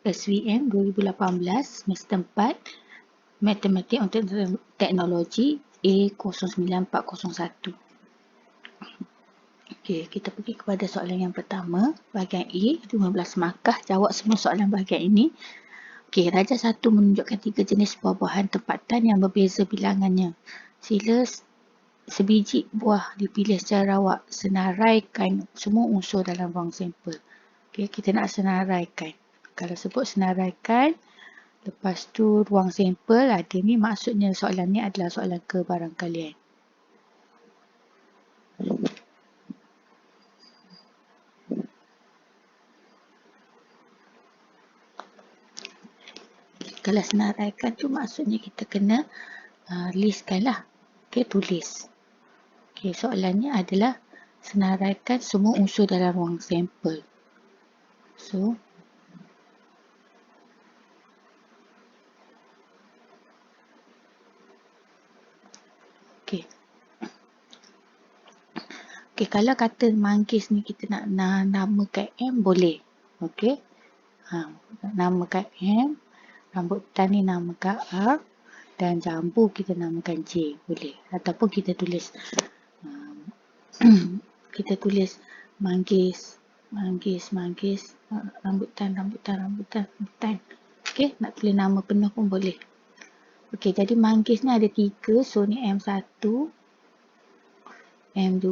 SVM 2018 semester 4 Matematik untuk Teknologi A09401. Okey, kita pergi kepada soalan yang pertama, bahagian A, 15 markah, jawab semua soalan bahagian ini. Okey, Raja 1 menunjukkan 3 jenis buah-buahan tempatan yang berbeza bilangannya. Sila sebiji buah dipilih secara rawak, senaraikan semua unsur dalam ruang sampel. Okey, kita nak senaraikan. Kalau sebut senaraikan, lepas tu ruang sampel ada ni, maksudnya soalan ni adalah soalan kebarangkalian. Kalau senaraikan tu maksudnya kita kena listkan lah. Okey, tulis. Okey, soalannya adalah senaraikan semua unsur dalam ruang sampel. So, okey. Okey, kalau kata manggis ni kita nak namakan M boleh. Okey. Namakan M, rambutan ni namakan R dan jambu kita namakan J, boleh. Ataupun kita tulis kita tulis manggis, rambutan. Okey, nak tulis nama penuh pun boleh. Okey, jadi manggis ni ada 3, so ni M1, M2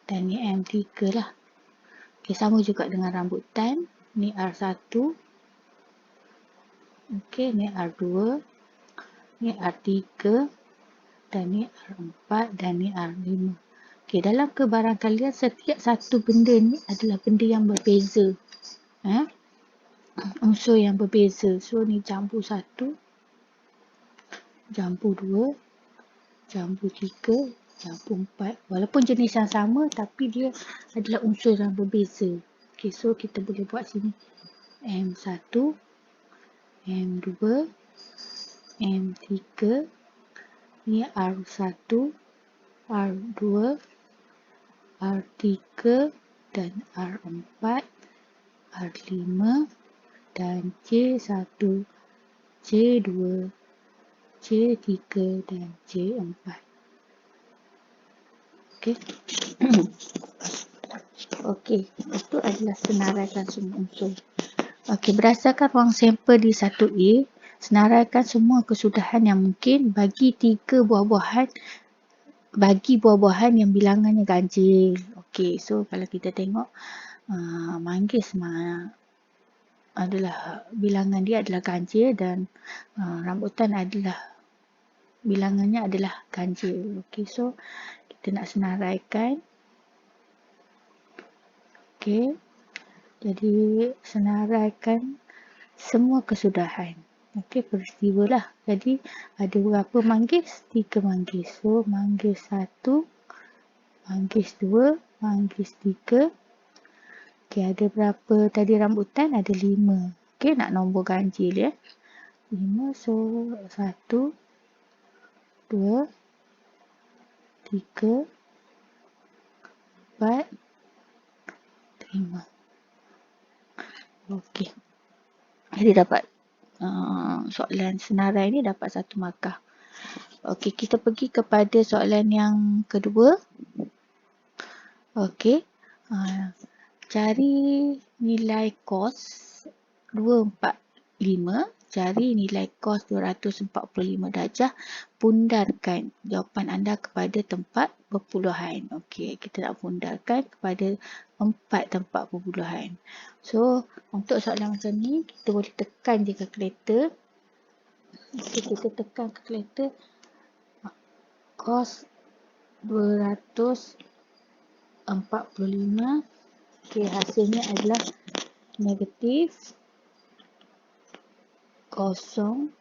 dan ni M3 lah. Okey, sama juga dengan rambutan, ni R1, okey, ni R2, ni R3 dan ni R4 dan ni R5. Okey, dalam kebarangkalian setiap satu benda ni adalah benda yang berbeza. Unsur yang berbeza. So ni jambu 1, jambu 2, jambu 3, jambu 4. Walaupun jenis yang sama tapi dia adalah unsur yang berbeza. Okey, so kita boleh buat sini M1, M2, M3, ni R1, R2, R3 dan R4, R5 dan C1, C2, C3 dan C4. Okey. Okey, itu adalah senaraikan semua unsur. Okey, berdasarkan ruang sampel di 1A, senaraikan semua kesudahan yang mungkin bagi buah-buahan yang bilangannya ganjil. Okey, so kalau kita tengok manggis adalah bilangan dia adalah ganjil dan rambutan adalah bilangannya adalah ganjil. Okey, so kita nak senaraikan. Okey, jadi senaraikan semua kesudahan. Okey, peristiwa lah. Jadi ada berapa manggis? 3 manggis. So manggis 1, manggis 2, manggis 3. Okey, ada berapa tadi rambutan? Ada 5. Okey, nak nombor ganjil ya. 5, so 1, 2, 3, 4, 5. Okey. Jadi dapat soalan senarai ni dapat 1 markah. Okey, kita pergi kepada soalan yang kedua. Okey. Cari nilai kos 245. Cari nilai kos 245 darjah. Pundarkan jawapan anda kepada tempat perpuluhan. Okey, kita nak pundarkan kepada 4 tempat perpuluhan. So, untuk soalan macam ni, kita boleh tekan je kalkulator. Okey, kita tekan kalkulator. Kos 245. Okey, hasilnya adalah negatif 0.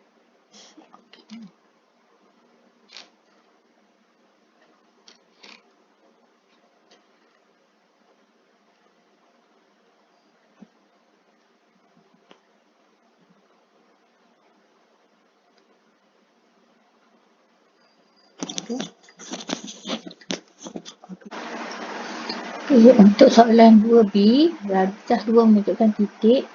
Okay, untuk soalan 2B, darjah 2 menunjukkan titik.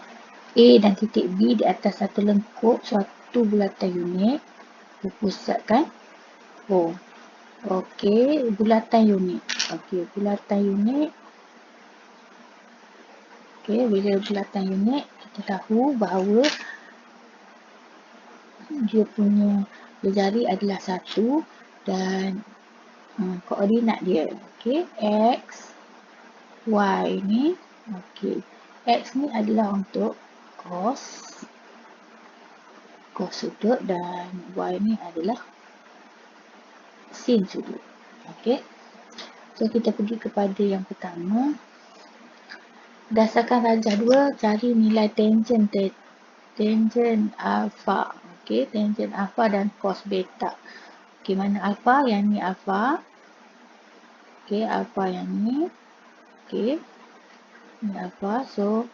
A dan titik B di atas satu lengkuk suatu bulatan unik berpusatkan O. Okey, bulatan unik. Okey, bulatan unik. Okey, bila bulatan unik, kita tahu bahawa dia punya jari adalah 1 dan koordinat dia. Okey, X, Y ni. Okey, X ni adalah untuk cos sudut dan Y ni adalah sin sudut. Okey. So kita pergi kepada yang pertama. Berdasarkan rajah 2, cari nilai tangent alfa. Okey, tangent alfa dan cos beta. Okey, mana alfa? Yang ni alfa. Okey, alfa yang ni. Okey. Ni alfa. So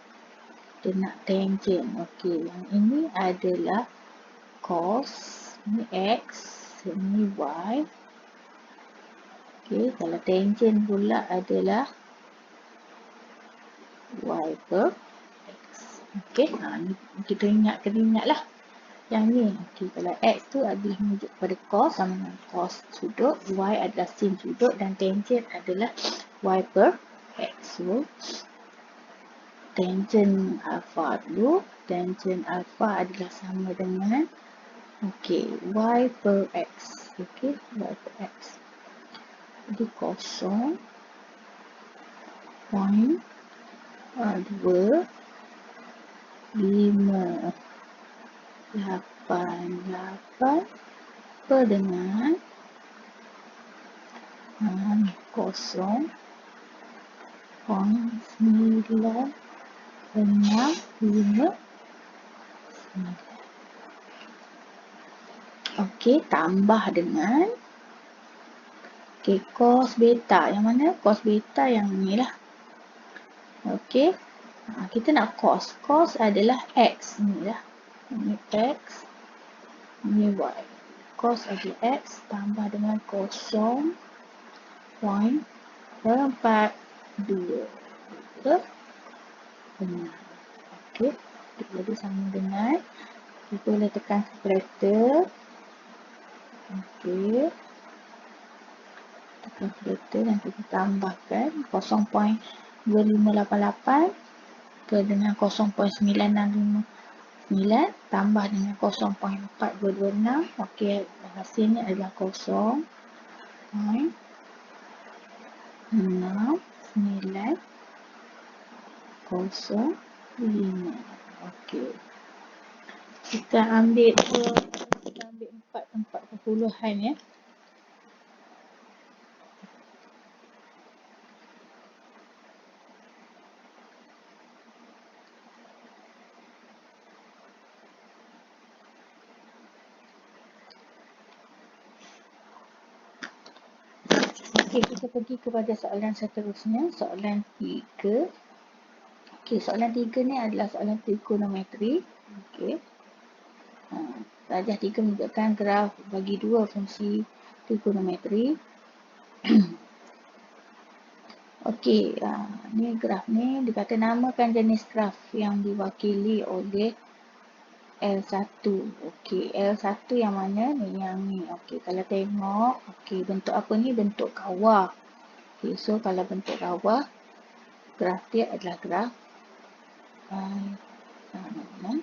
kita nak tangent. Okey, yang ini adalah cos. Ni X. Ini Y. Okey, kalau tangent pula adalah Y per X. Okey, ni kita ingatlah. Yang ni, okey, kalau X tu adalah menunjuk pada cos sama dengan cos sudut, Y adalah sin sudut dan tangent adalah Y per X. So, tangent alfa dulu. Tangent alfa adalah sama dengan okey, Y per X. Okey, Y per X. Jadi kosong. Point 2 5 8 per dengan kosong point 9 6 5 okey, tambah dengan okey, cos beta. Yang mana? Cos beta yang ni lah. Okey, kita nak cos. Cos adalah X ni lah. Ini X, ini Y. Cos adalah X tambah dengan kosong point 42. Okey, jadi sama dengan kita boleh tekan kalkulator. Okey, tekan kalkulator dan kita tambahkan 0.2588 ke dengan 0.9659 tambah dengan 0.4226. Okey, hasilnya adalah 0.6905. Okey, kita ambil 4 tempat perpuluhan ya. Okey, kita pergi kepada soalan seterusnya, soalan 3. Okey, soalan 3 ni adalah soalan trigonometri. Okey. Rajah 3 menunjukkan graf bagi dua fungsi trigonometri. Okey, ni graf ni dikata namakan jenis graf yang diwakili oleh L1. Okey, L1 yang mana ni? Yang ni. Okey, kalau tengok, okey, bentuk apa ni? Bentuk kawah. Okey, so kalau bentuk kawah, graf dia adalah graf sama dengan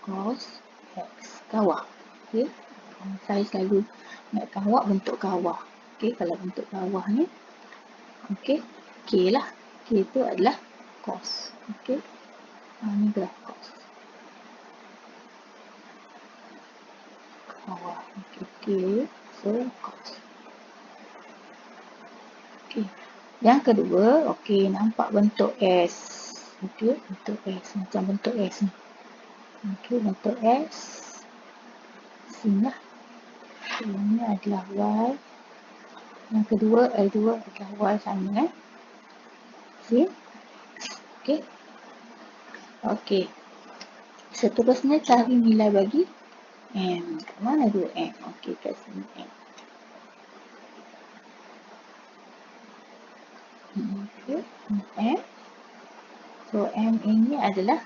cos X, kawah. Okey, saya selalu ingatkan awak bentuk kawah. Okey, kalau bentuk kawah ni, okey, K lah. K itu adalah cos. Okey, ni graf cos. Kawah. Okey, K, so cos. Okey, yang kedua, okey, nampak bentuk S. Okey, bentuk S, macam bentuk S ni. Okey, bentuk S. Sini lah. Ini adalah Y. Yang kedua, L2 adalah Y sama dengan sin. Okey. Okey. Seterusnya cari nilai bagi M. Kat mana tu M? Okey, kat sini M. Okey, M. So, M ini adalah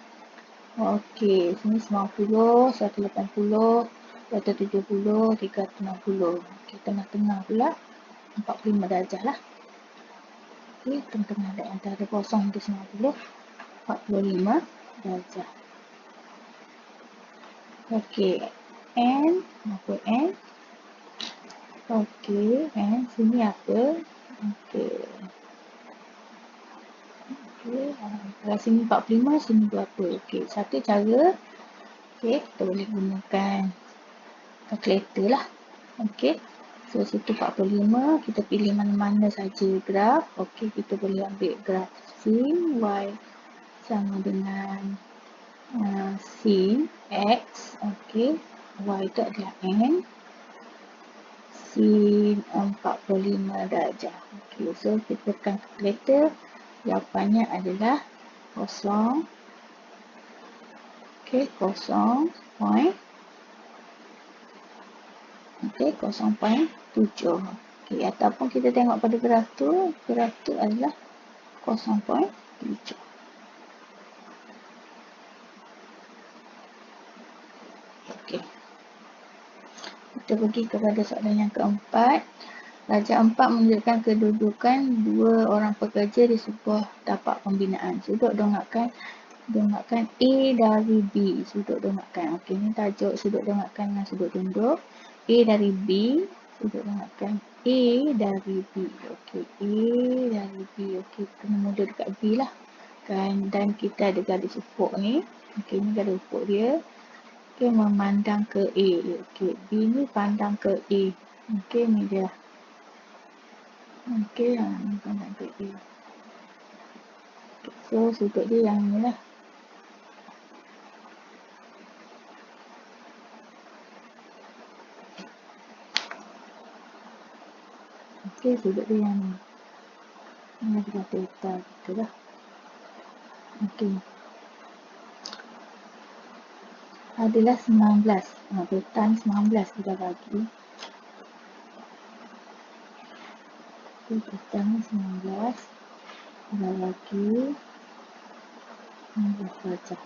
Okey, sini 90, 180, 270, 360. Okey, tengah-tengah pula 45 darjah lah. Okey, tengah-tengah antara 0 hingga 90, 45 darjah. Okey, N, apa N? Okey, N sini apa? Okey. Okey, kalau sini 45, sini berapa? Okey, satu cara, okey, kita boleh gunakan kalkulator lah. Okey, so situ 45, kita pilih mana-mana saja graf. Okey, kita boleh ambil graf sin Y sama dengan sin X. Okey, Y itu adalah N sin 45 darjah. Okey, so kita tekan kalkulator. Jawapannya adalah 0. Okey, 0 point. Okey, 0.7. Okey, ataupun kita tengok pada graf tu adalah 0.7. Okey. Kita pergi kepada soalan yang keempat. Darjah 4 menunjukkan kedudukan dua orang pekerja di sebuah tapak pembinaan. Sudut dongakkan A dari B. Sudut dongakkan. Okey, ni tajuk sudut dongakkan dengan sudut tunduk. A dari B. Sudut dongakkan A dari B. Okey, A dari B. Okey, kena mula dekat B lah. Kan? Dan kita ada garis ufuk ni. Okey, ni garis ufuk dia. Okey, memandang ke A. Okey, B ni pandang ke A. Okey, ni dia. Okey, ni pandang ke A. Okay, so, sudut dia yang ni lah. Okey, sudut dia yang ni. Ini adalah theta kita lah. Okey. Adalah 19. Theta ni 19 kita bagi. Okey, theta ni 19. Kita bagi 19 darjah.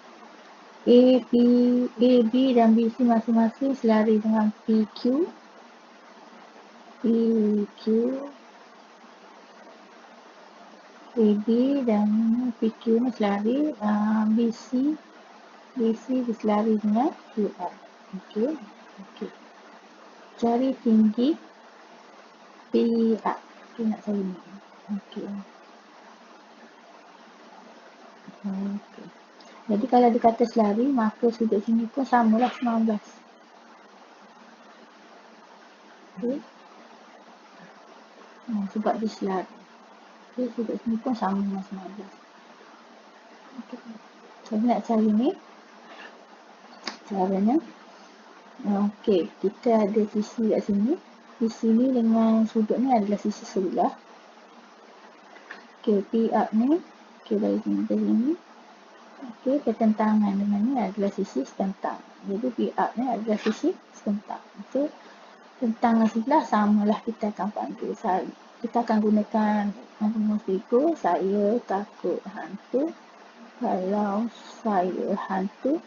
A, B dan B, C masing-masing selari dengan PQ. AB dan PQ ni selari. BC berselari dengan QR. Okey. Cari tinggi PR. Okey, nak cari ni. Okey. Jadi kalau dia kata selari, maka sudut sini pun samalah 19. Okey. Sebab dia selari. Okey, sudut sini pun sama dengan 19. Okey. Jadi nak cari ni. Caranya. Okey, kita ada sisi kat sini. Sisi ni dengan sudut ni adalah sisi sebelah. Okey, PR ni. Okey, dari sini ke sini. Okey, ketentangan dengan ni adalah sisi setentang. Jadi PR ni adalah sisi setentang. Okey, tentangan sebelah samalah kita akan panggil. Kita akan gunakan rumus figur. Saya takut hantu. Kalau saya hantu,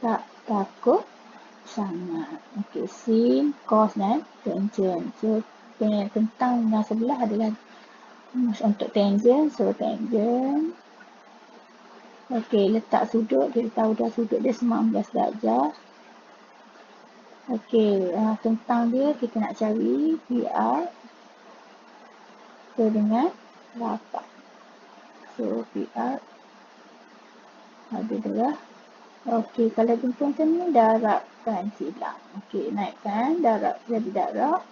tak takut sangat. Okey, sin, cos dan tangent. So, tentang yang sebelah adalah untuk tangent. So, tangent. Okey, letak sudut. Kita tahu dah sudut dia 19 darjah. Okey, tentang dia kita nak cari PR dengan 8. So, PR adalah. Okey, kalau jumpa macam ni, darabkan silang. Okey, naikkan, darab jadi darab.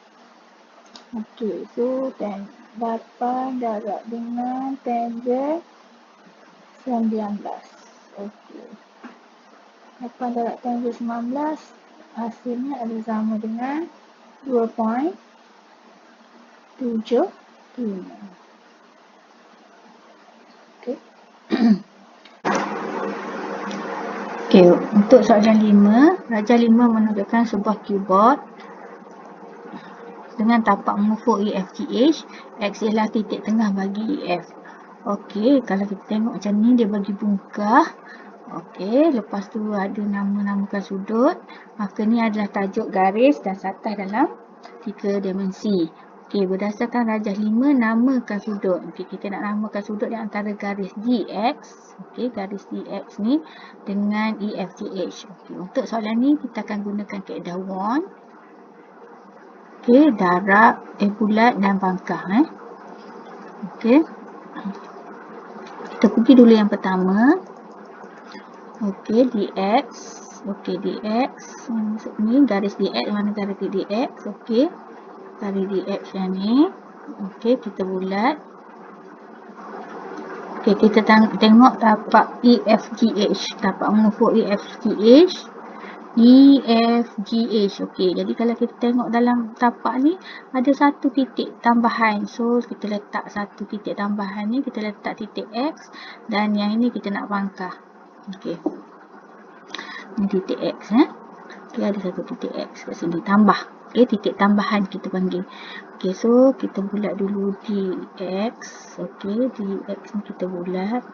Okey, so 8 darab dengan tangent 19. Okey. 8 darab tangent 19, hasilnya adalah sama dengan 2.75. Okey. Okey, untuk soalan 5, darjah 5 menunjukkan sebuah keyboard dengan tapak mengufuk EFGH. X ialah titik tengah bagi EF. Okey, kalau kita tengok macam ni, dia bagi bungkah. Okey, lepas tu ada nama-namakan sudut. Maka ni adalah tajuk garis dan satah dalam 3 dimensi. Okey, berdasarkan rajah 5, namakan sudut. Okey, kita nak namakan sudut di antara garis DX. Okey, garis DX ni dengan EFGH. Okey, untuk soalan ni kita akan gunakan kaedah Wand. Okey, darab, bulat dan pangkah. Okey. Kita pergi dulu yang pertama. Okey, DX. Okey, DX. Ni garis DX. Mana garis DX? Okey. Garis DX yang ni. Okey, kita bulat. Okey, kita tengok tapak EFGH. Tapak mengukur EFGH. EFGH. Okey, jadi kalau kita tengok dalam tapak ni, ada satu titik tambahan. So, kita letak satu titik tambahan ni. Kita letak titik X. Dan yang ini kita nak pangkah. Okey. Ini titik X. Okey, ada satu titik X kat sini. Tambah. Okey, titik tambahan kita panggil. Okey, so kita bulat dulu di X. Okey, di X ni kita bulat.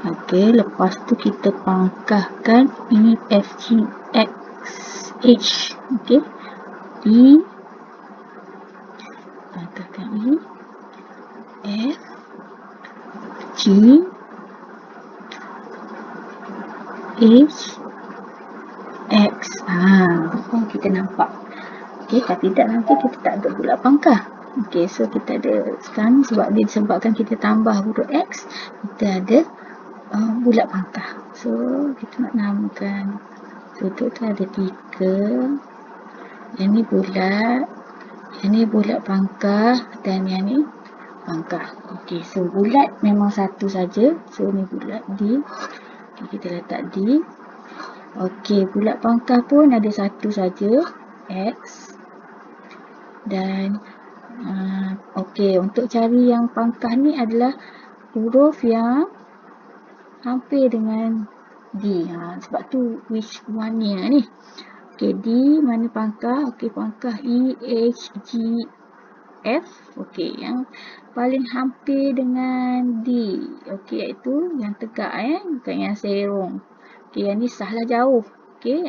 Okey, lepas tu kita pangkahkan EFGX H. Okey. E. Pangkahkan E. F. G. H. X. Kita nampak. Okey, kalau tidak nanti kita tak ada bulat pangkah. Okey, so kita ada sekarang sebab disebabkan kita tambah huruf X, kita ada bulat pangkah. So, kita nak namakan sudut tu ada 3. Yang ni bulat. Yang ni bulat pangkah dan yang ni pangkah. Okey, so bulat memang satu saja. So, ni bulat D. Okay, kita letak D. Okey, bulat pangkah pun ada satu saja, X. Dan okey, untuk cari yang pangkah ni adalah huruf yang hampir dengan D. Sebab tu which one ni. Okey, D mana pangkah? Okey, pangkah E, H, G, F. Okey, yang paling hampir dengan D. Okey, iaitu yang tegak bukan yang serong. Okey, yang ni sahlah jauh. Okey,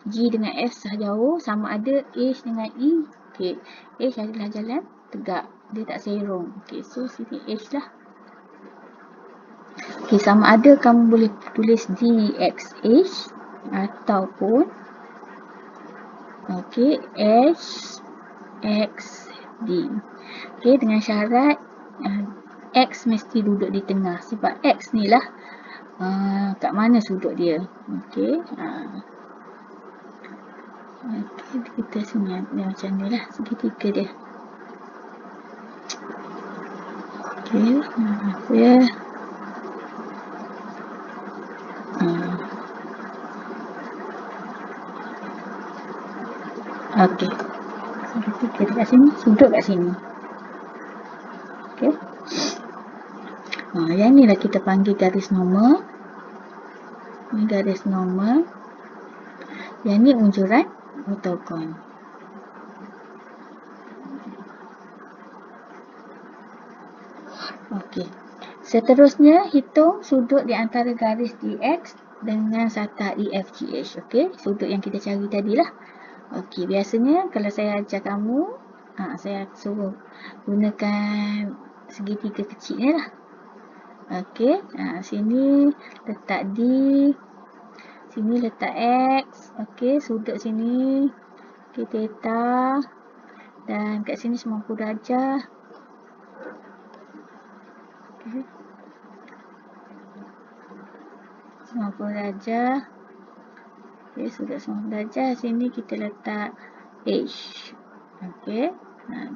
G dengan F sah jauh, sama ada H dengan E. Okey, H adalah jalan tegak. Dia tak serong. Okey, so sini H lah. Okey, sama ada kamu boleh tulis DXH ataupun okey, HXD. Okey, dengan syarat X mesti duduk di tengah. Sebab X ni lah kat mana sudut dia. Okey. Okey, kita sini dia macam ni lah. Segitiga dia. Okey. Ya. Okey. Segitiga dekat sini. Sudut kat sini. Okey. Yang ni lah kita panggil garis normal. Ini garis normal. Yang ni unjuran ortogon. Okey. Seterusnya, hitung sudut di antara garis DX dengan satah EFGH. Okey, sudut yang kita cari tadilah. Okey, biasanya kalau saya ajar kamu, saya suruh gunakan segitiga kecil ni lah. Okey, sini letak D, sini letak X. Okey, sudut sini. Okey, theta. Dan kat sini 90 darjah. Okey. 90 darjah. Okey, sudut 90 darjah. Sini kita letak H. Okey.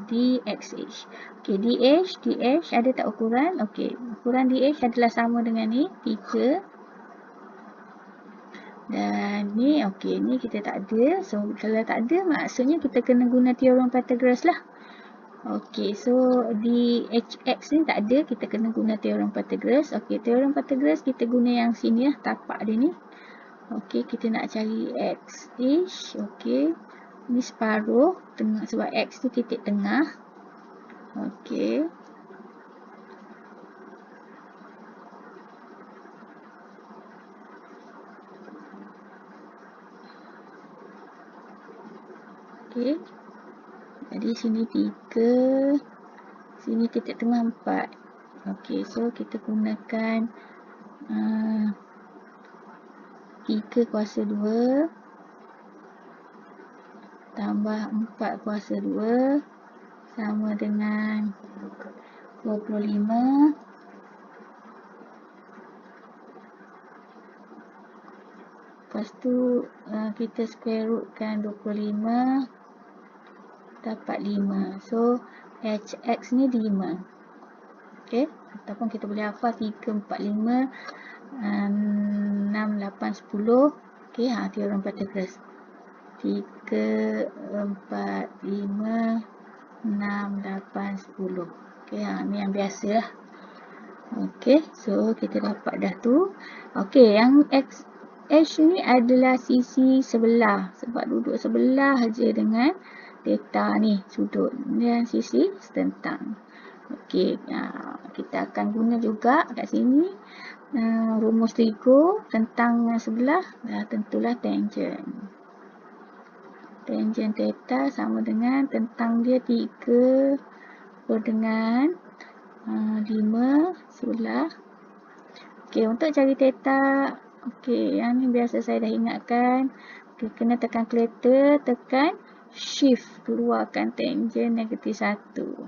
DXH. Okey, DH ada tak ukuran? Okey, ukuran DH adalah sama dengan ni, 3. Dan ni, okey, ni kita tak ada. So, kalau tak ada, maksudnya kita kena guna teorem Pythagoras lah. Okey, so DHX ni tak ada, kita kena guna teorem Pythagoras. Okey, teorem Pythagoras kita guna yang sini lah, tapak dia ni. Okey, kita nak cari XH. Okey, ni separuh, tengah, sebab X tu titik tengah. Okey. Okey. Jadi sini 3, sini titik tengah 4. Okey, so kita gunakan 3 kuasa 2 tambah 4 kuasa 2 sama dengan 25. Lepas tu kita square rootkan 25 dapat 5. So HX ni 5. Okey, ataupun kita boleh hafal 3, 4, 5, 6, 8, 10. Okey, teorem Pythagoras. 3, 4, 5, 6, 8, 10. Okey, ni yang biasa lah. Okey, so kita dapat dah tu. Okey, yang H ni adalah sisi sebelah. Sebab duduk sebelah je dengan theta ni, sudut. Dan sisi setentang. Okey, kita akan guna juga kat sini rumus trigo tentang sebelah. Tentulah tangent. Tangent theta sama dengan tentang dia 3 dengan 5 sebelah. Okey, untuk cari theta, okey, yang ni biasa saya dah ingatkan. Okay, kena tekan kalkulator, tekan shift, keluarkan tangent negatif 1.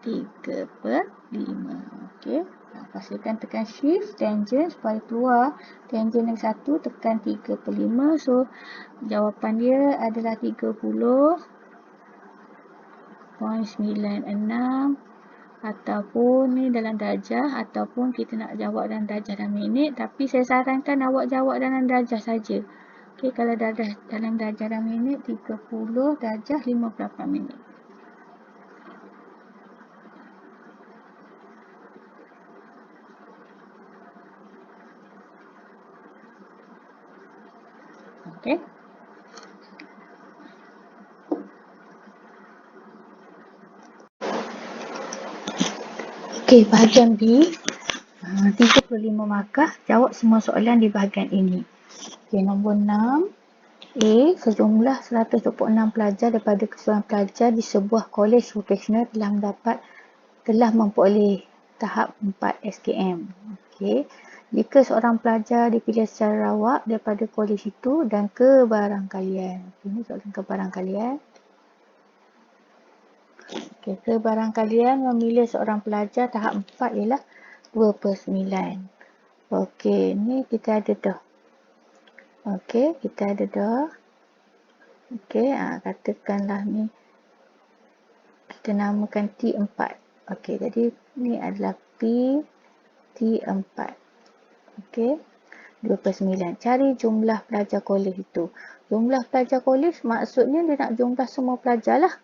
3/5. Okey, pastikan tekan shift tangent supaya keluar tangent yang 1, tekan 3/5. So jawapan dia adalah 30.96 ataupun ni dalam darjah, ataupun kita nak jawab dalam darjah dan minit, tapi saya sarankan awak jawab dalam darjah saja. Okey, kalau dalam darjah dan minit 30 darjah 58 minit. Okey. Okey, bahagian B, 35 markah, jawab semua soalan di bahagian ini. Okey, nombor 6. A, sejumlah 126 pelajar daripada keseluruhan pelajar di sebuah kolej vocational telah memperoleh tahap 4 SKM. Okey. Jika seorang pelajar dipilih secara rawak daripada kolej itu dan kebarangkalian. Ini soalan kebarangkalian. Okey, kebarangkalian memilih seorang pelajar tahap 4 ialah 2/9. Okey, ni kita ada dah. Okey, kita ada dah. Okey, katakanlah ni kita namakan T4. Okey, jadi ni adalah T4. Okey, 2/9. Cari jumlah pelajar kolej itu. Jumlah pelajar kolej maksudnya dia nak jumlah semua pelajar lah.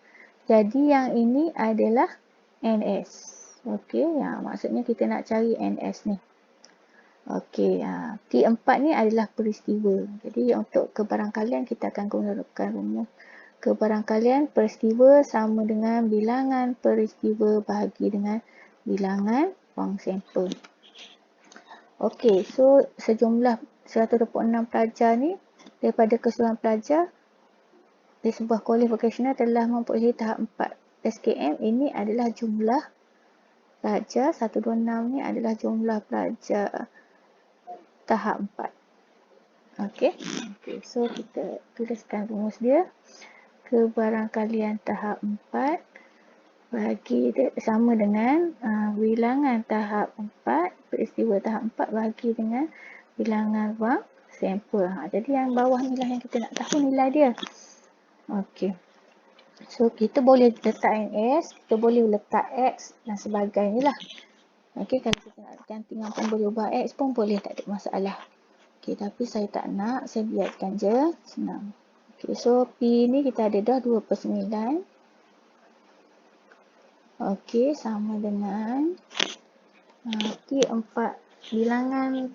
Jadi yang ini adalah NS. Okey, maksudnya kita nak cari NS ni. Okey, T4 ni adalah peristiwa. Jadi untuk kebarangkalian kita akan gunakan rumus kebarangkalian peristiwa sama dengan bilangan peristiwa bahagi dengan bilangan wang sampel. Okey, so sejumlah 126 pelajar ni daripada keseluruhan pelajar di sebuah kolej vocational telah memperolehi tahap 4 SKM. Ini adalah jumlah pelajar. 126 ni adalah jumlah pelajar tahap 4. Okey, so kita tuliskan rumus dia. Kebarangkalian tahap 4 sama dengan bilangan tahap 4, peristiwa tahap 4 bahagi dengan bilangan wang sampel. Jadi yang bawah ni lah yang kita nak tahu nilai dia. Okey. So kita boleh letak NS, kita boleh letak X dan sebagainya lah. Okey, kalau kita nak gantikan pun boleh ubah X pun boleh, tak ada masalah. Okey, tapi saya tak nak, saya biarkan je, senang. Okey, so P ni kita ada dah 2/9. Okey, sama dengan T4. Bilangan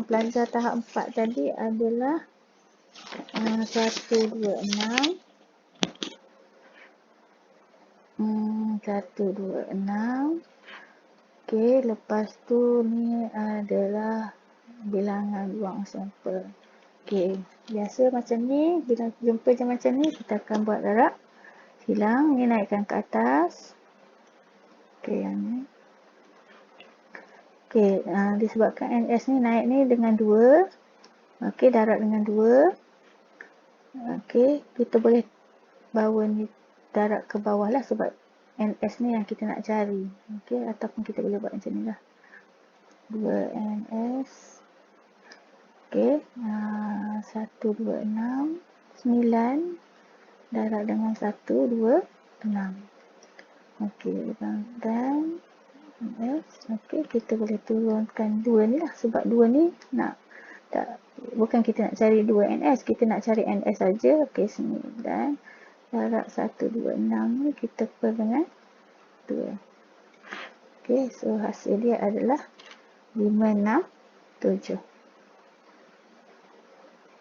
pelajar tahap 4 tadi adalah 126. 126. Okey, lepas tu ni adalah bilangan ruang sampel. Okey, biasa macam ni, bila jumpa je macam ni, kita akan buat darab silang. Ni naikkan ke atas. Okey, yang ni. Okey, disebabkan NS ni naik ni dengan 2. Okey, darab dengan 2. Okey, kita boleh bawa ni darab ke bawah lah sebab NS ni yang kita nak cari. Okey, ataupun kita boleh buat macam ni lah. 2 NS. Okey, 126 9 darab dengan 126. Okey, dan NS. Okey, kita boleh turunkan 2 ni lah sebab 2 ni nak tak, bukan kita nak cari 2 NS, kita nak cari NS saja. Okey, 9 darab 126 ni kita per dengan 2. Okey, so hasil dia adalah 567.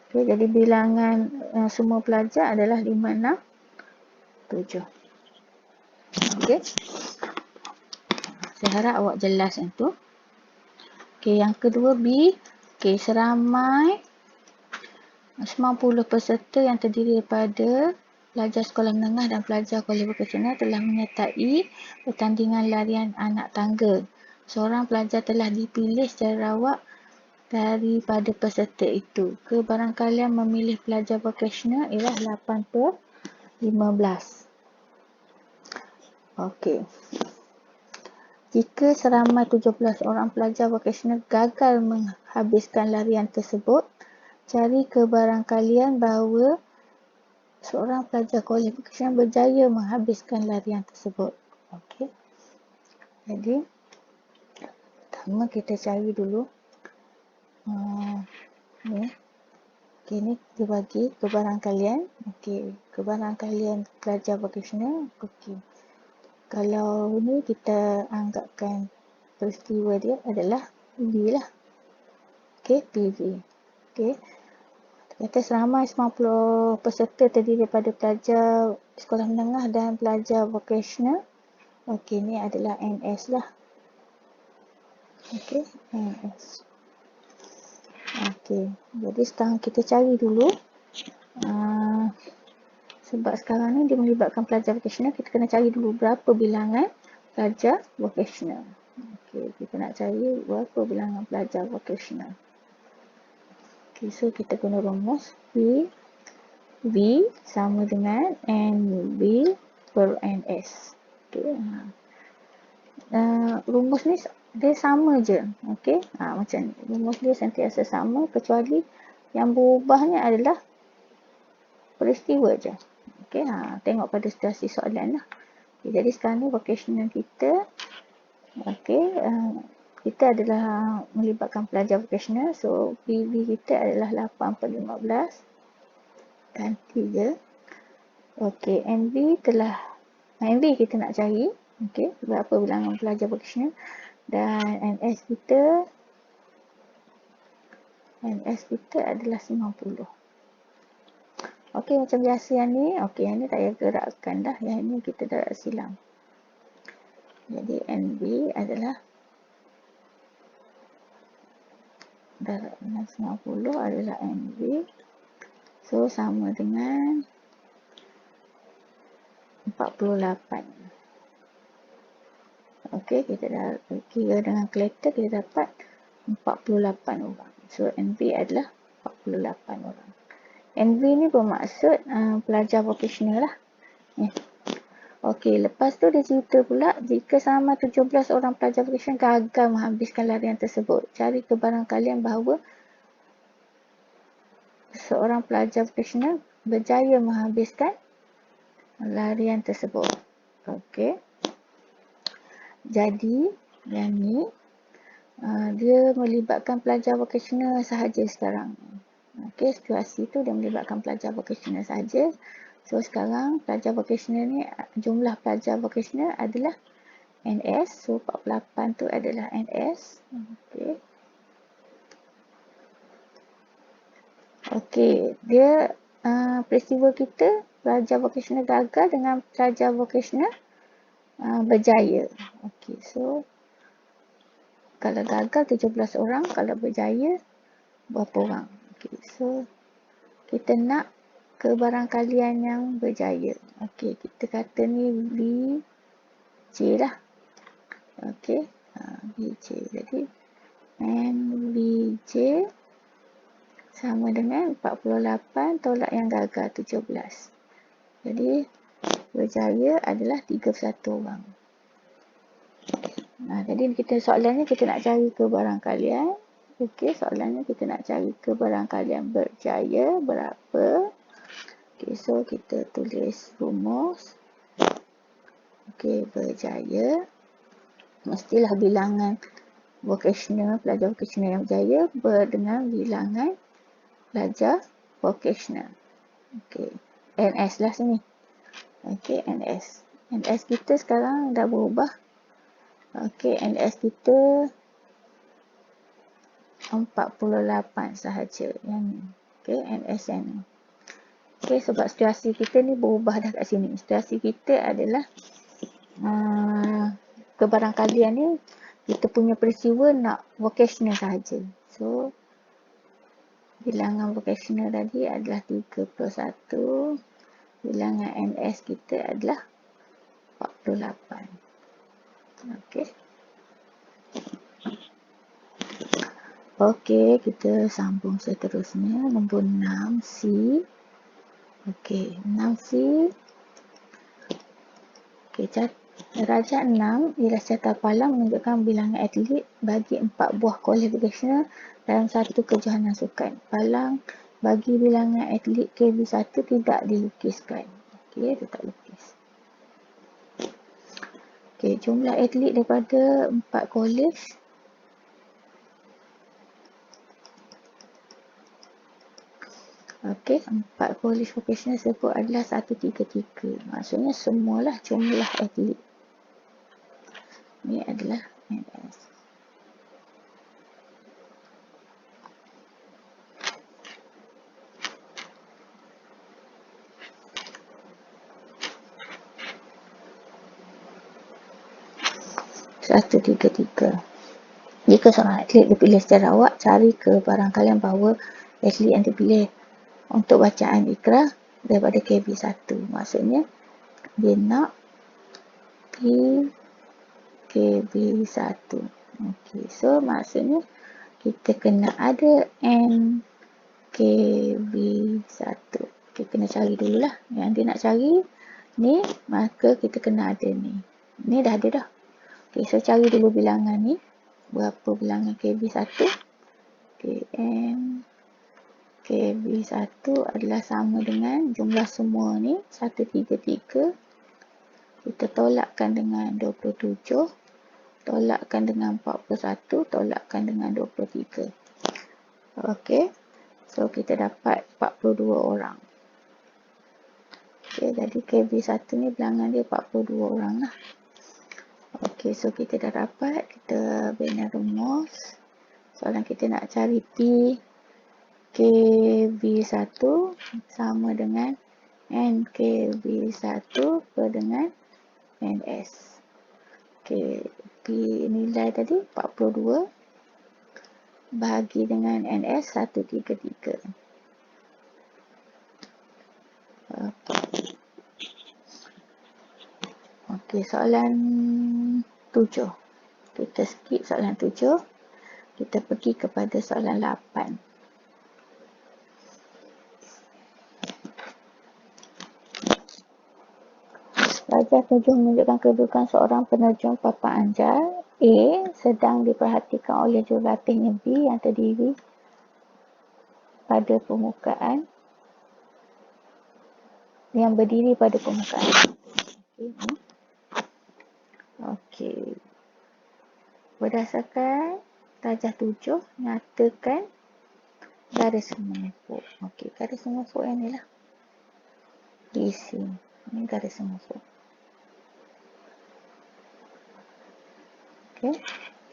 Okay, jadi bilangan semua pelajar adalah 567. Okey. Saya harap awak jelas yang tu. Okey, yang kedua B. Okey, seramai 90 peserta yang terdiri daripada pelajar sekolah menengah dan pelajar kuliah vokasional telah menyertai pertandingan larian anak tangga. Seorang pelajar telah dipilih secara rawak daripada peserta itu. Kebarangkalian memilih pelajar vokasional ialah 8/15. Okey. Jika seramai 17 orang pelajar vokasional gagal menghabiskan larian tersebut, cari kebarangkalian bahawa seorang pelajar kuliah vokasional berjaya menghabiskan larian tersebut. Okey. Jadi, pertama kita cari dulu ni. Okey, ni dibagi kebarangkalian. Okey, kebarangkalian pelajar vokasional. Okey. Kalau ni kita anggapkan peristiwa dia adalah V lah. Okey, PV. Okey. Kata seramai 90 peserta terdiri daripada pelajar sekolah menengah dan pelajar vokasional. Okey, ni adalah NS lah. Okey, NS. Okey, jadi sekarang kita cari dulu. Sebab sekarang ni dia melibatkan pelajar vokasional, kita kena cari dulu berapa bilangan pelajar vokasional. Okey, kita nak cari berapa bilangan pelajar vokasional. Okey, so kita guna rumus V sama dengan NB per NS. Okey. Rumus ni dia sama je. Okey. Macam ni. Rumus dia sentiasa sama kecuali yang berubahnya adalah peristiwa je. Okey. Tengok pada situasi soalan lah. Okay, jadi sekarang ni vokasional kita. Okey. Kita adalah melibatkan pelajar vokasional. So, PV kita adalah 8/15. Ganti je. Okey. NB kita nak cari. Okey. Berapa bilangan pelajar vokasional. Dan NS kita adalah 90. Okey, macam biasa yang ni. Okey, yang ni tak payah gerakkan dah. Yang ni kita darab silang. Jadi NB adalah darab dengan 90 adalah NB. So, sama dengan 48. Okey, kita dah kira dengan kalkulator, kita dapat 48 orang. So, NB adalah 48 orang. NB ni bermaksud pelajar vokasional lah. Okey, lepas tu dia cerita pula, jika sama 17 orang pelajar vokasional gagal menghabiskan larian tersebut, cari kebarangkalian bahawa seorang pelajar vokasional berjaya menghabiskan larian tersebut. Okey. Jadi, yang ni dia melibatkan pelajar vokasional sahaja sekarang. Okey, situasi tu dia melibatkan pelajar vokasional sahaja. So, sekarang pelajar vokasional ni, jumlah pelajar vokasional adalah NS. So, 48 tu adalah NS. Okey. Okey, dia peristiwa kita, pelajar vokasional gagal dengan pelajar vokasional berjaya. Okey, so kalau gagal 17 orang, kalau berjaya berapa orang? Okey, so kita nak kebarangkalian yang berjaya. Okey, kita kata ni BJ lah. Okey, BJ. Jadi NBJ sama dengan 48 tolak yang gagal 17. Jadi berjaya adalah 31 orang. Jadi kita soalannya kita nak cari kebarangkalian. Okey, soalannya kita nak cari kebarangkalian berjaya berapa. Okey, so kita tulis rumus. Okey, berjaya mestilah bilangan vocational, pelajar vocational yang berjaya dengan bilangan pelajar vocational. Okey, NS lah sini. Okey, NS. NS kita sekarang dah berubah. Okey, NS kita 48 sahaja yang ni. Okey, NS yang ni. Okey, sebab situasi kita ni berubah dah kat sini. Situasi kita adalah kebarangkalian ni kita punya peristiwa nak vocational sahaja. So, bilangan vocational tadi adalah 31. Bilangan NS kita adalah 48. Okey. Okey, kita sambung seterusnya. Nombor 6C. Okey, 6C. Okey, darjah 6 ialah carta palang menunjukkan bilangan atlet bagi 4 buah kualifikasional dalam satu kejohanan sukan. Palang bagi bilangan atlet KB1 tidak dilukiskan. Okey, dia tak lukis. Okey, jumlah atlet daripada 4 kolej. Okey, 4 kolej vocational tersebut adalah 133. Maksudnya semualah jumlah atlet. Ini adalah NS. Satu, tiga. Jika seorang atlet dipilih secara awak, cari kebarangkalian bahawa atlet yang dipilih untuk bacaan ikrar daripada KB1. Maksudnya, dia nak pergi KB1. Okey, so maksudnya kita kena ada NKB1. Kita kena cari dululah. Yang dia nak cari ni, maka kita kena ada ni. Ni dah ada dah. Okey, so cari dulu bilangan ni. Berapa bilangan KB1? Okey, KB1 adalah sama dengan jumlah semua ni 133. Kita tolakkan dengan 27. Tolakkan dengan 41. Tolakkan dengan 23. Okey. So kita dapat 42 orang. Okey, jadi KB1 ni bilangan dia 42 orang lah. Okey, so kita dah dapat. Kita bina rumus. Soalan kita nak cari P KB1 sama dengan NKB1 per dengan NS. Okey, P nilai tadi 42 bahagi dengan NS 133. Okey, soalan 7. Kita skip soalan 7. Kita pergi kepada soalan 8. Darjah 7 menunjukkan kedudukan seorang penerjun papan anjar A sedang diperhatikan oleh jurulatihnya B yang terdiri pada permukaan yang berdiri pada permukaan. Okey. Berdasarkan darjah 7 nyatakan garis mengumpul. Okey, garis mengumpul yang ni lah. Isi. Ini garis mengumpul. Okey,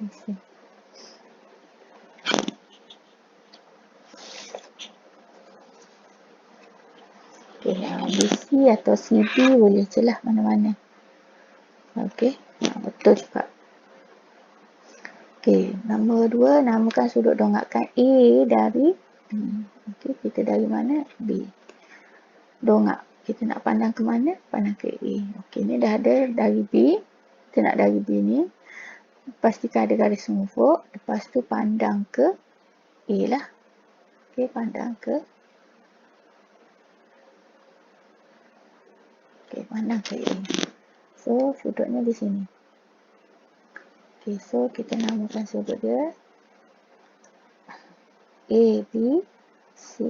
isi. Okey, BC atau CB boleh je lah mana-mana. Okey, betul juga. Okey, nombor 2, namakan sudut dongakkan A dari B. Okay, kita dari mana? B. Dongak. Kita nak pandang ke mana? Pandang ke A. Okay, ni dah ada dari B. Kita nak dari B ni. Pastikan ada garis mengufuk. Lepas tu pandang ke A lah. Okay, pandang ke A. So, sudutnya di sini. Okay, so kita namakan sudut dia A, B, C.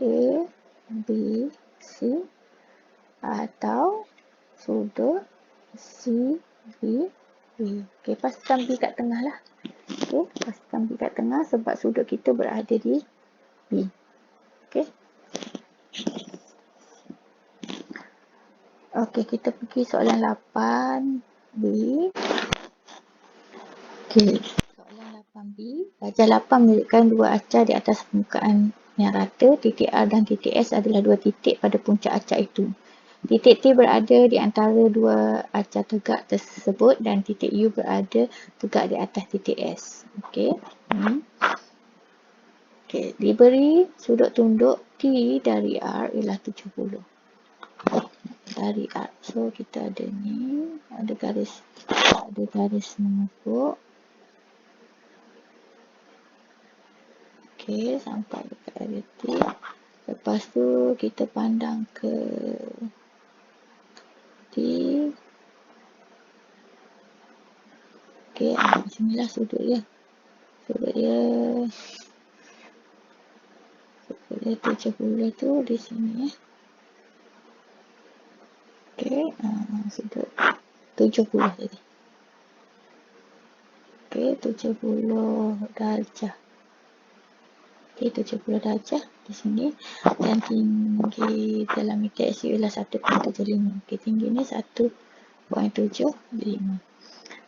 A, B, C. Atau sudut C, B, B. Okay, pastikan B kat tengah lah. Okay, pastikan B kat tengah sebab sudut kita berada di B. Okay. Okay, kita pergi soalan 8B. Okay, soalan 8B. Darjah 8 menunjukkan dua acah di atas permukaan yang rata. Titik R dan titik S adalah dua titik pada puncak acah itu. Titik T berada di antara dua acah tegak tersebut dan titik U berada tegak di atas titik S. Okay. Okay, diberi sudut tunduk T dari R ialah 70. Dari R. So, kita ada ni, ada garis mengufuk. Okay, sampai dekat area T. Lepas tu, kita pandang ke T. Okay, sinilah sudut dia. Sudut dia 70 tu di sini. Okay, sudut 70 tadi. Okay, 70 darjah. Okay, 70 darjah di sini. Dan tinggi dalam meter SU ialah 1.75. Okay, tinggi ni 1.75.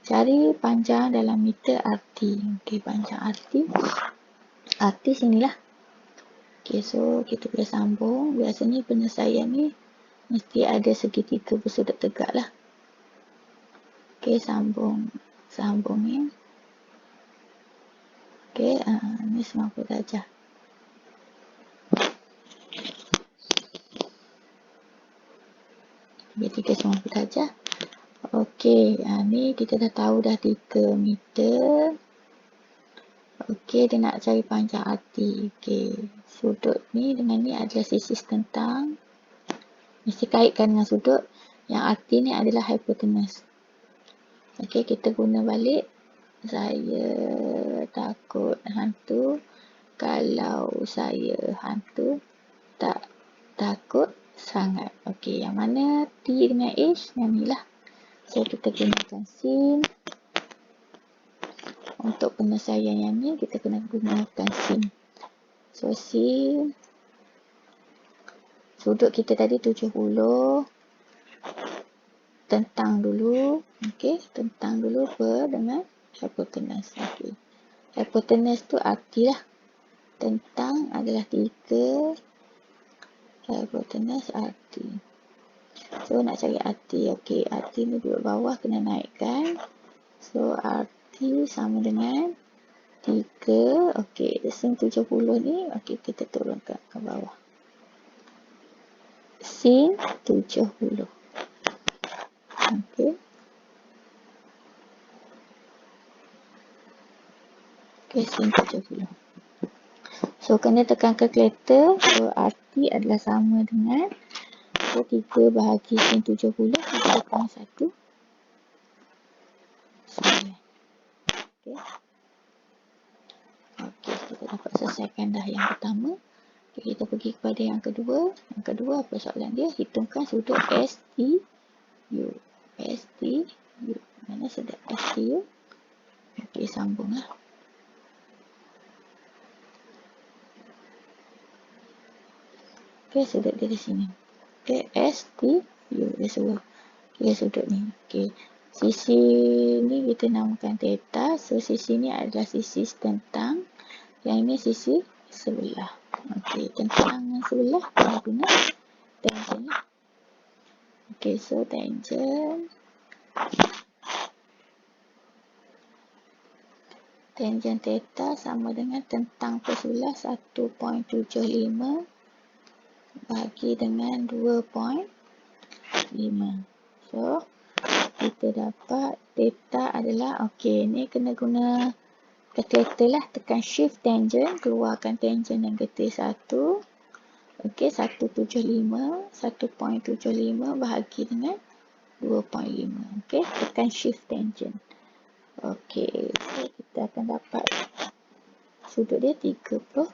Cari panjang dalam meter RT. Okay, panjang RT. RT sinilah. Okay, so kita boleh sambung. Biasanya penyelesaian ni mesti ada segitiga bersudut tegak lah. Okay, sambung ni. Okay, ni 90 darjah. B3 90 darjah. Okay, ni kita dah tahu dah 3 meter. Okay, dia nak cari panjang RT. Okay, sudut ni dengan ni adalah sisi tentang. Mesti kaitkan dengan sudut. Yang RT ni adalah hypotenuse. Okay, kita guna balik. Saya takut hantu. Kalau saya hantu, tak takut sangat. Okay, yang mana T dengan H? Yang ni lah. So, kita gunakan sin. Untuk penyelesaian yang ni, kita kena gunakan sin. So, sin. Sudut kita tadi 70. Tentang dulu. Okay, tentang dulu dengan hypotenuse. Okay. Hypotenuse tu RT lah. Tentang adalah 3. Hypotenuse RT. So, nak cari RT. Okay, RT ni duduk bawah, kena naikkan. So, RT sama dengan 3. Okay, sin 70 ni. Okay, kita turunkan ke bawah. Sin 70. Okay. Okay, sin 70. So, kena tekan kalkulator. So, RT adalah sama dengan 3 bahagi sin 70. Kita tekan 1. 9. Okay. Okay, kita dapat selesaikan dah yang pertama. Okay, kita pergi kepada yang kedua. Yang kedua, apa soalan dia? Hitungkan sudut STU. STU. Mana sudut STU? Okay, sambunglah. Okay, sudut dia di sini. Okay, STU. Dia suruh. Okay, sudut ni. Okay, sisi ni kita namakan theta. So, sisi ni adalah sisi tentang. Yang ini sisi sebelah. Okay, tentang sebelah kita guna tangent lah. Okay, so tangent Tangent theta sama dengan tentang pesulah 1.75 bagi dengan 2.5. So, kita dapat theta adalah, okey, ni kena guna kalkulator lah. Tekan shift tangent, keluarkan tangent negatif 1. Okey, 1.75 bahagi dengan 2.5. Okey, tekan shift tangent. Okey, so kita akan dapat sudut dia 35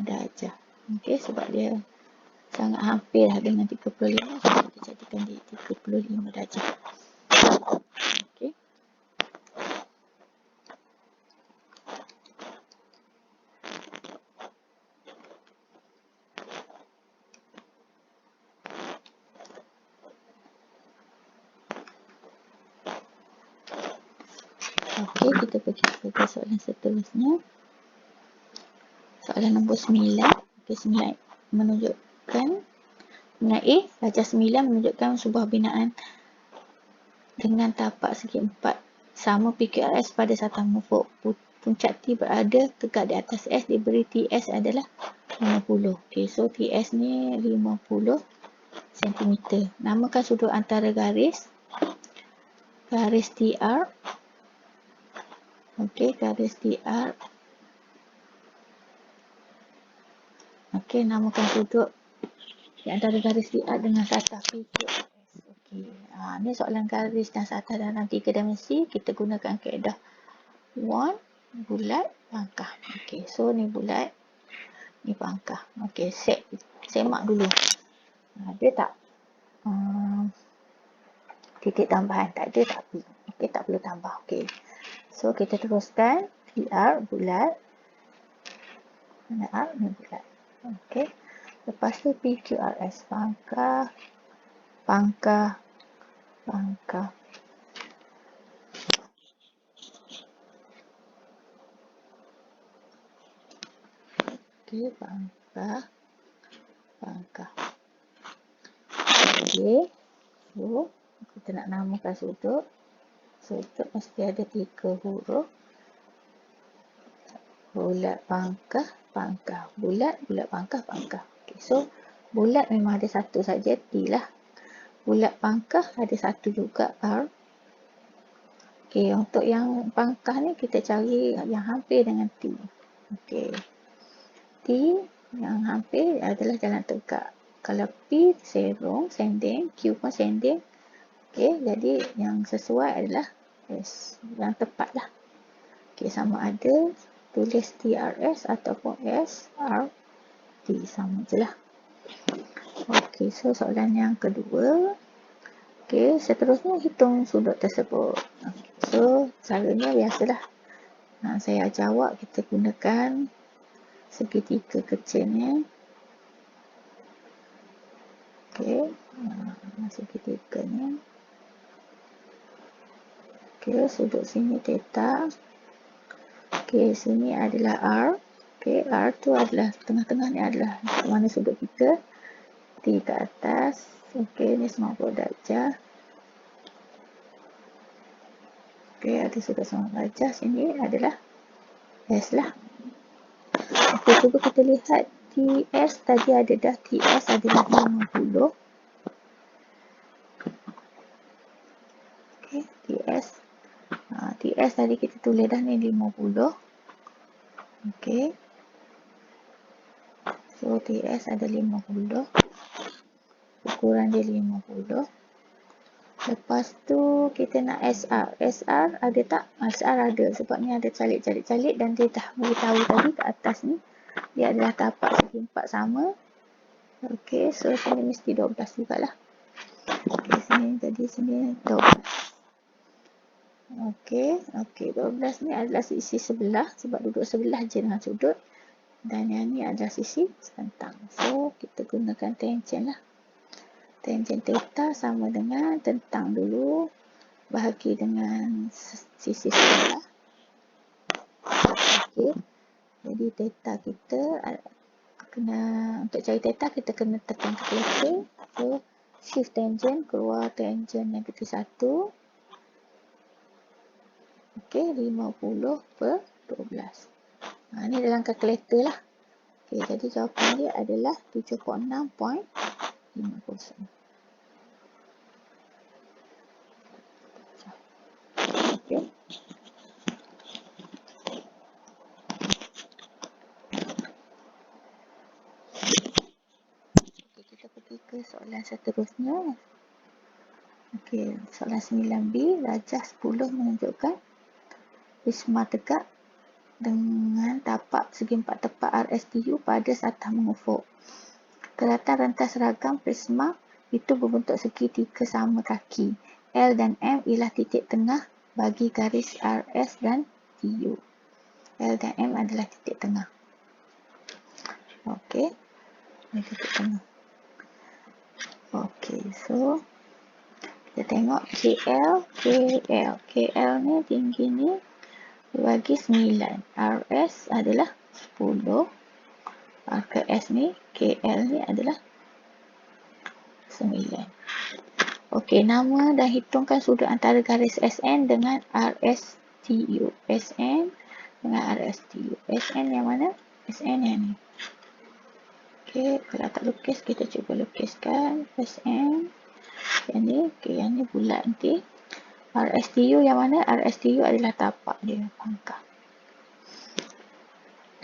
darjah. Okey, sebab dia sangat hampir lah dengan 35, so kita jadikan dia 35 darjah. Okey. Okey, kita pergi ke soalan seterusnya. Soalan nombor 9. Okey, 9 menunjukkan dengan A, darjah 9 menunjukkan sebuah binaan dengan tapak segi 4 sama PQRS pada satamu. Puncak T berada tegak di atas S, diberi TS adalah 50. Okey, so TS ni 50 cm. Namakan sudut antara garis TR. Okey, garis TR. Okey, namakan sudut di antara garis TR dengan satah PQRS. Okey, ni soalan garis dan satah dalam 3 dimensi. Kita gunakan kaedah 1 bulat pangkah. Okey, so ni bulat, ni pangkah. Okey, semak dulu. Ada tak titik tambahan? Tak ada, tak perlu. Okey, tak perlu tambah. Okey, so kita teruskan. TR bulat, R ni bulat. Okey, lepas tu PQRS pangkah, pangkah, pangkah. Okey, pangkah, pangkah. Okey, so kita nak namakan sudut. Sudut mesti ada 3 huruf. Bulat, pangkah, pangkah. Bulat, bulat, pangkah, pangkah. Okay, so bulat memang ada satu saja, T lah. Bulat pangkah ada satu juga, R. Okay, untuk yang pangkah ni kita cari yang hampir dengan T. Okay, T yang hampir adalah jalan tegak. Kalau P serong, sending, Q pun sending. Okay, jadi yang sesuai adalah S, yang tepat lah. Okay, sama ada tulis TRS ataupun SRT, sama je lah. Okey, so soalan yang kedua. Okey, seterusnya hitung sudut tersebut. Okay, so caranya biasalah. Saya jawab, kita gunakan segitiga kecilnya. Okey, segitiganya. Okey, sudut sini theta. Okey, sini adalah R. Okey, R tu adalah tengah-tengah ni adalah mana sudut kita. T ke atas. Okey, ni 90 darjah. Okey, ada sudut 90 darjah. Sini adalah S lah. Okey, cuba kita lihat TS tadi ada dah. TS adalah 50. Okey, TS. TS tadi kita tulis dah ni 50. Okey. So, TS ada 50. Ukuran dia 50. Lepas tu, kita nak SR. SR ada tak? SR ada. Sebab ni ada calit-calit-calit dan dia dah beritahu tadi ke atas ni. Dia adalah tapak segi 4 sama. Okey, so sini mesti 12 jugalah. Okey, sini jadi sini 12. Okey, 12 ni adalah sisi sebelah. Sebab duduk sebelah je dengan sudut. Dan yang ni adalah sisi sentang. So, kita gunakan tangent lah. Tangent theta sama dengan tentang dulu bahagi dengan sisi sebelah. Okey. Jadi theta kita kena, untuk cari theta kita kena tekan kalkulator. So, shift tangent, keluar tangent negatif 1. Okey, Okey, 50/12. Ni dalam kalkulator lah. Okey, jadi jawapan dia adalah 76.50. Okey. Kita pergi ke soalan seterusnya. Okey, soalan 9B, rajah 10 menunjukkan prisma tegak dengan tapak segi 4 tepat RSTU pada satah mengufuk. Kelihatan rentas ragam prisma itu berbentuk segitiga sama kaki. L dan M ialah titik tengah bagi garis RS dan TU. L dan M adalah titik tengah. Okey, ini titik tengah. Okey, so kita tengok KL. KL ni tinggi ni bagi 9. RS adalah 10. RKS ni, KL ni adalah 9. Okey, nama dan hitungkan sudut antara garis SN dengan RSTU. SN dengan RSTU. SN yang mana? SN yang ni. Okey, kalau tak lukis, kita cuba lukiskan SN. Yang ni, okey, yang ni bulat nanti. RSTU yang mana? RSTU adalah tapak dia, pangkah.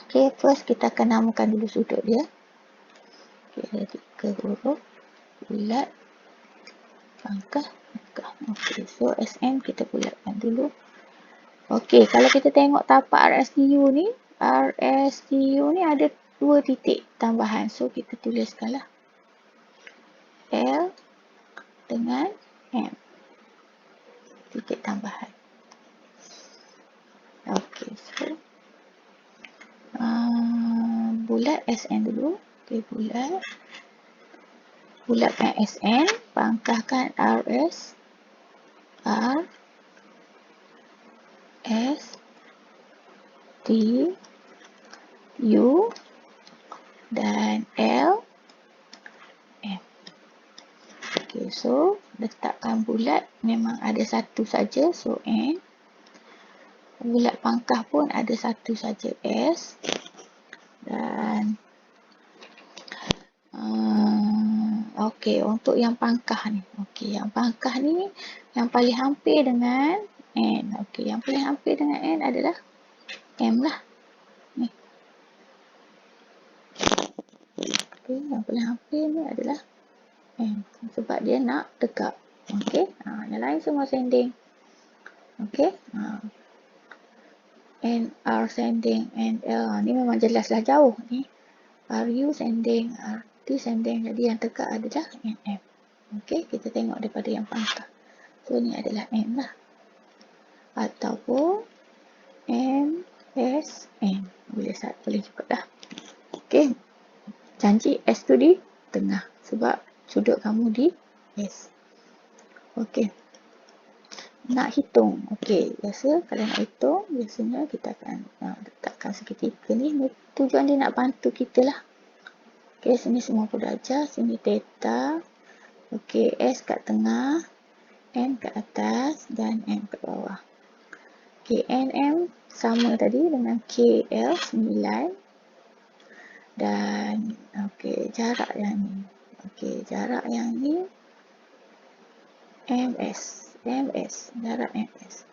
Okey, first kita akan namakan dulu sudut dia. Okey, ada 3 huruf. Bulat, pangkah, pangkah. Okey, so SM kita bulatkan dulu. Okey, kalau kita tengok tapak RSTU ni ada 2 titik tambahan. So, kita tuliskanlah L dengan M. Titik tambahan. Okey, so bulat SN dulu. Okey, bulatkan SN, pangkahkan RS, R, S, T, U, dan L, M. Okey, so letakkan bulat memang ada satu saja, so N. Bulat pangkah pun ada satu saja, S. Dan okey, untuk yang pangkah ni. Okey, yang pangkah ni yang paling hampir dengan N. Okey, yang paling hampir dengan N adalah M lah. Ni. Okey, yang paling hampir ni adalah M. Sebab dia nak tegak. Okey, yang lain semua sending. Okey, N, R sending, N, L. Ni memang jelaslah jauh ni. RU sending, RT sending. Jadi yang tegak adalah NM. Okey, kita tengok daripada yang pangkah. So, ni adalah M lah. Ataupun M, S, N. Boleh juga dah. Okey, janji S tu di tengah. Sebab sudut kamu di S. Okey. Nak hitung. Okey, biasa kalau nak hitung, biasanya kita akan letakkan segitiga ni. Tujuan dia nak bantu kita lah. Okey, sini semua darjah, sini theta. Okey, S kat tengah, N kat atas dan M kat bawah. Okey, NM sama tadi dengan KL 9. Dan okey, jarak yang ni. Okey, jarak yang ni MS. Jarak MS.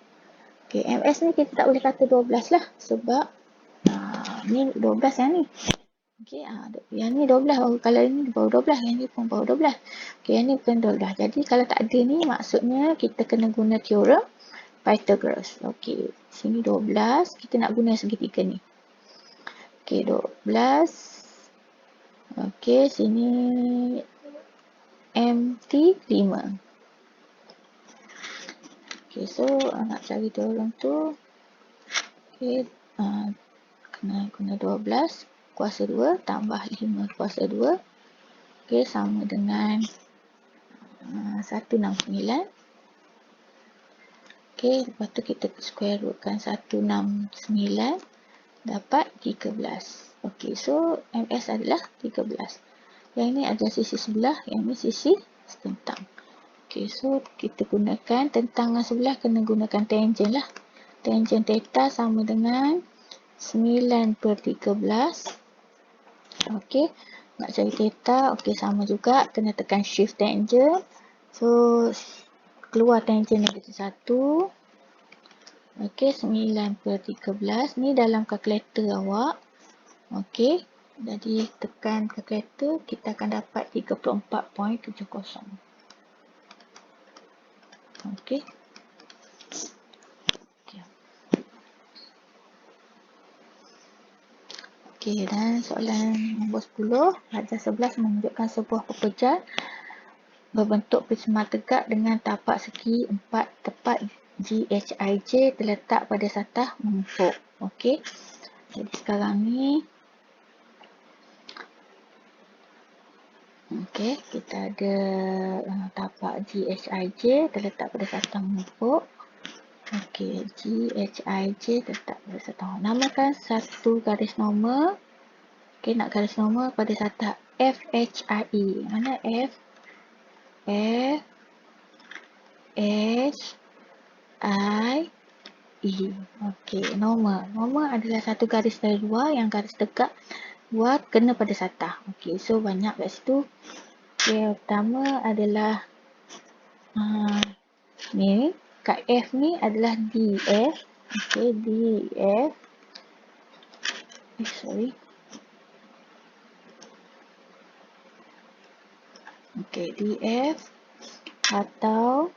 Okey, MS ni kita tak boleh kata 12 lah. Sebab ni 12 yang ni. Okey, yang ni 12. Kalau ni baru 12, yang ni pun baru 12. Okey, yang ni bukan 12. Jadi, kalau tak ada ni, maksudnya kita kena guna teorem Pythagoras. Okey, sini 12. Kita nak guna segitiga ni. Okey, 12. Okey, sini MT 5. Okey, so nak cari teorem tu. Okey, kena guna 12 kuasa 2 tambah 5 kuasa 2. Okey, sama dengan 169. Okey, lepas tu kita square rootkan 169 dapat 13. Okey, so MS adalah 13. Yang ini adalah sisi sebelah, yang ini sisi setentang. Okey, so kita gunakan tentangan sebelah, kena gunakan tangent lah. Tangent theta sama dengan 9/13. Okey, nak cari theta, okey sama juga, kena tekan shift tangent. So, keluar tangent negatif 1. Okey, 9/13. Ni dalam kalkulator awak. Okey, jadi tekan kalkulator, kita akan dapat 34.70. Okey. Okey, dan soalan nombor 10, pelajar 11 menunjukkan sebuah pepejar berbentuk prisma tegak dengan tapak segi 4 tepat GHIJ terletak pada satah mengepuk. Okey. Jadi sekarang ni kita ada tapak GHIJ terletak pada satah mengepuk. Okey, GHIJ terletak pada satah. Namakan satu garis normal. Okey, nak garis normal pada satah FHIE. Mana F? F H I E. Okey, normal. Normal adalah satu garis dari luar yang garis tegak luar kena pada satah. Okey, so banyak kat situ. Okey, pertama adalah ni, kat F ni adalah DF. Okey, DF. Sorry. Okey, DF atau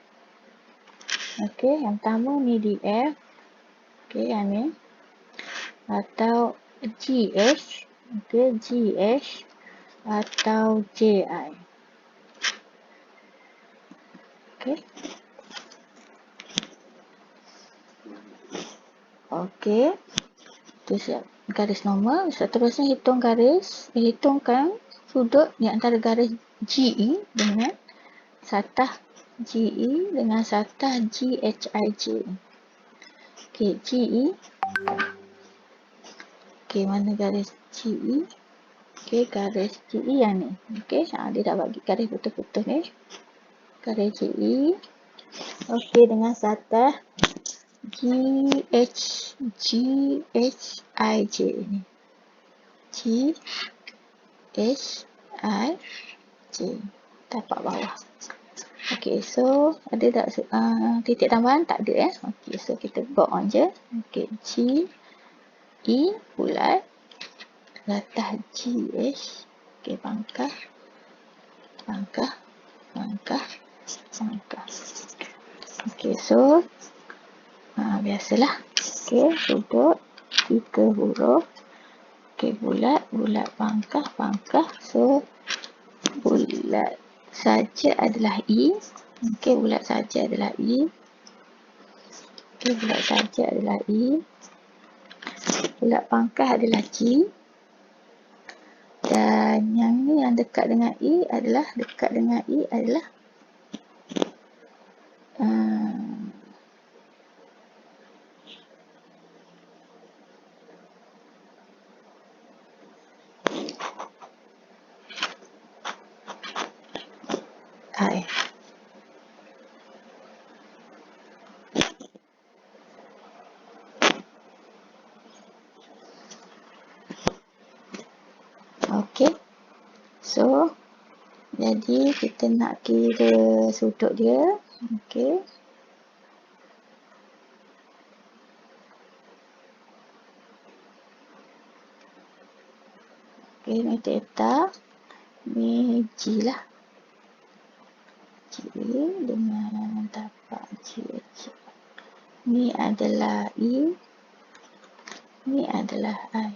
okey, yang pertama ni DF. Okey, yang ni. Atau GH. Okey, GH atau JI. Okey. Okey. Itu siap. Garis normal. Seterusnya hitungkan sudut di antara garis GE dengan satah GE dengan satah GHIJ. Okey, GE. Okey, mana garis GE? Okey, garis GE yang ni. Okey, dia dah bagi garis betul-betul ni. Garis GE. Okey, dengan satah GHIJ ni. GHIJ. Tapak bawah. Okey, so ada tak titik tambahan? Tak ada Okey, so kita go on je. Okey, G E bulat latah GH. Okey, pangkah. Okey, so biasalah. Okey, sudut 3 huruf. Okey, bulat pangkah. So bulat saja adalah E. Okey, bulat saja adalah E. Okey, bulat saja adalah E. Bulat pangkah adalah G. Dan yang ni yang dekat dengan E adalah I. Okey. So, jadi kita nak kira sudut dia. Okey. Okey, ni theta. Ni G lah. G dengan tapak GH. Ni adalah E. Ni adalah I.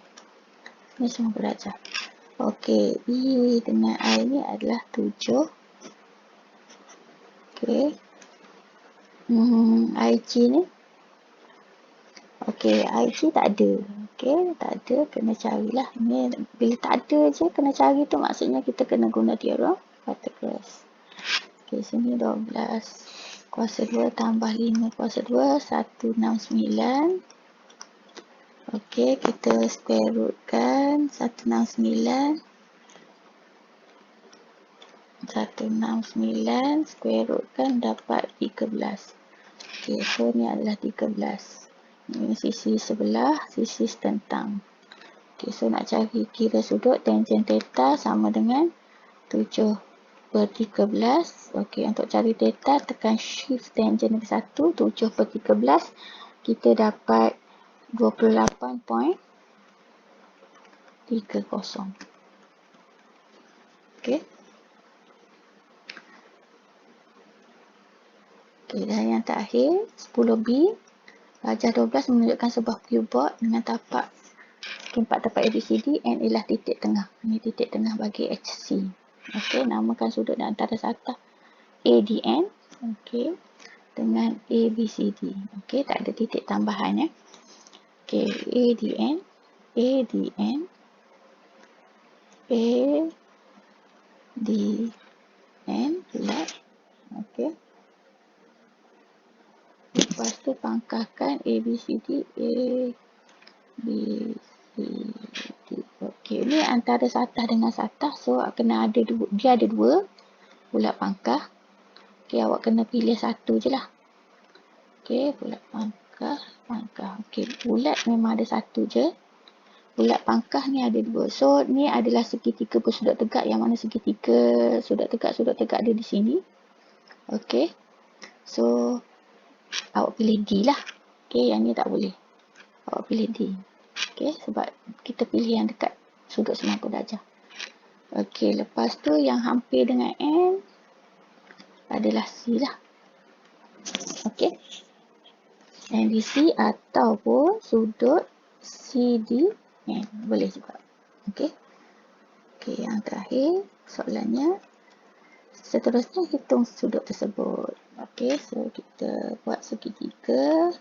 Ni semua belajar. Okey, E dengan I ni adalah 7. Okey. IG ni. Okey, IG tak ada. Okey, tak ada. Kena carilah. Ni, bila tak ada je, kena cari tu maksudnya kita kena guna theorem Pythagoras. Okey, sini 12 kuasa 2 tambah 5 kuasa 2, 169. Okey, kita square root kan 169 square root kan dapat 13. Okey, so ni adalah 13. Ini sisi sebelah, sisi tentang. Okay, so nak cari kira sudut tangent theta sama dengan 7/13. Okey, untuk cari theta tekan shift tangent nombor 1, 7/13. Kita dapat 28.30. Okey. Okey, dan yang terakhir 10B. Darjah 12 menunjukkan sebuah cuboid dengan tapak 4 tapak ABCD and ialah titik tengah. Ini titik tengah bagi HC. Okey, namakan sudut antara satah ADN. Okey, dengan ABCD. Okey, tak ada titik tambahan ya. Okey, ADN, ADN, ADN bulat. Okey. Lepas tu pangkahkan ABCD, ABCD. Okey, ni antara satah dengan satah, so kena ada dua, dia ada dua bulat pangkah. Okey, awak kena pilih satu je lah. Okey, bulat pangkah, pangkah. Okey, bulat memang ada satu je. Bulat pangkah ni ada dua. So, ni adalah segitiga bersudut tegak, yang mana segitiga sudut tegak ada di sini. Okey. So, awak pilih D lah. Okey, yang ni tak boleh. Awak pilih D. Okey, sebab kita pilih yang dekat sudut 90 darjah. Okey, lepas tu yang hampir dengan N adalah C lah. Okey. NBC ataupun sudut CDN. Boleh juga. Okey. Okey, yang terakhir soalannya. Seterusnya hitung sudut tersebut. Okey, so kita buat segitiga.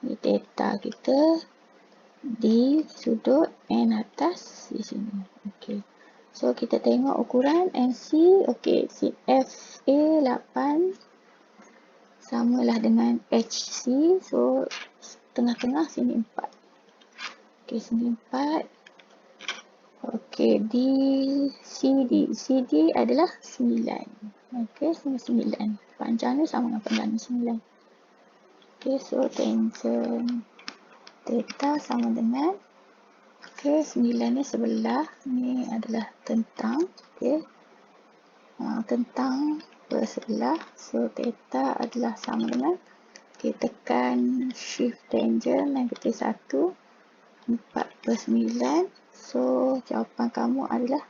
Ini theta kita. Di sudut N atas di sini. Okey. So kita tengok ukuran NC. Okey, FA 8 samalah dengan HC. So tengah-tengah sini 4. Okey, sini 4. Okey, di CD adalah 9. Okey, sini 9. Panjangnya sama dengan panjang 9. Okey, so tangent theta sama dengan, okey, 9 ni sebelah, ni adalah tentang. Okey, tentang bersebelah, so theta adalah sama dengan, kita tekan shift tangent dan ketik 1, 4/9. So jawapan kamu adalah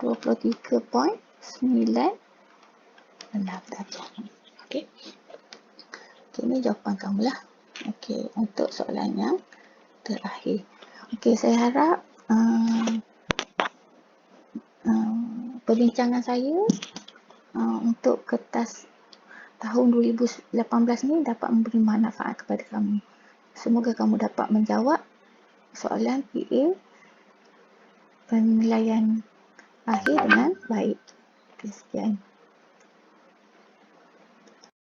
23.96 darjah. Okey. Okey, ni jawapan kamu lah. Okey, untuk soalan yang terakhir. Okey, saya harap perbincangan saya untuk kertas tahun 2018 ni dapat memberi manfaat kepada kamu. Semoga kamu dapat menjawab soalan PA penilaian akhir dengan baik. Okey, sekian.